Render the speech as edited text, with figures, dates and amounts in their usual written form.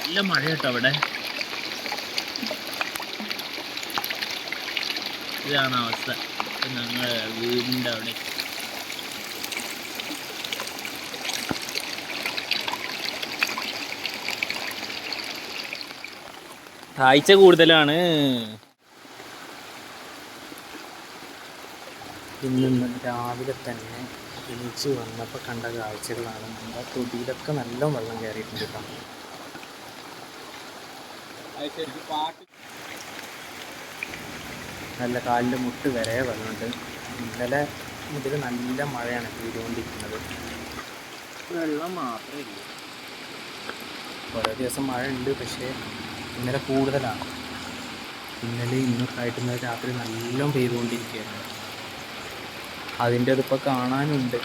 നല്ല മഴ കേട്ടോ അവിടെ. ഇതാണ് അവസ്ഥ ഞങ്ങൾ വീടിൻ്റെ അവിടെ. താഴ്ച കൂടുതലാണ്. ഇന്ന് രാവിലെ തന്നെ എണീച്ച് വന്നപ്പോൾ കണ്ട കാഴ്ചകളാണ്. നമ്മുടെ തൊടിയിലൊക്കെ നല്ല വെള്ളം കയറിയിട്ടുണ്ട് കേട്ടോ. നല്ല കാലിൻ്റെ മുട്ട് വരെ വെള്ളമുണ്ട്. ഇന്നലെ മുതൽ നല്ല മഴയാണ് പെയ്തുകൊണ്ടിരിക്കുന്നത്. വെള്ളം മാത്രമേ ഉള്ളൂ. ഓരോ ദിവസം മഴ ഉണ്ട്, പക്ഷേ ഇന്നലെ കൂടുതലാണ്. ഇന്നലെ ഇന്നൊക്കെ ആയിട്ട് ഇന്നലെ രാത്രി നല്ല പെയ്തുകൊണ്ടിരിക്കുകയാണ്. അതിൻ്റെ അതിപ്പോൾ കാണാനുണ്ട്.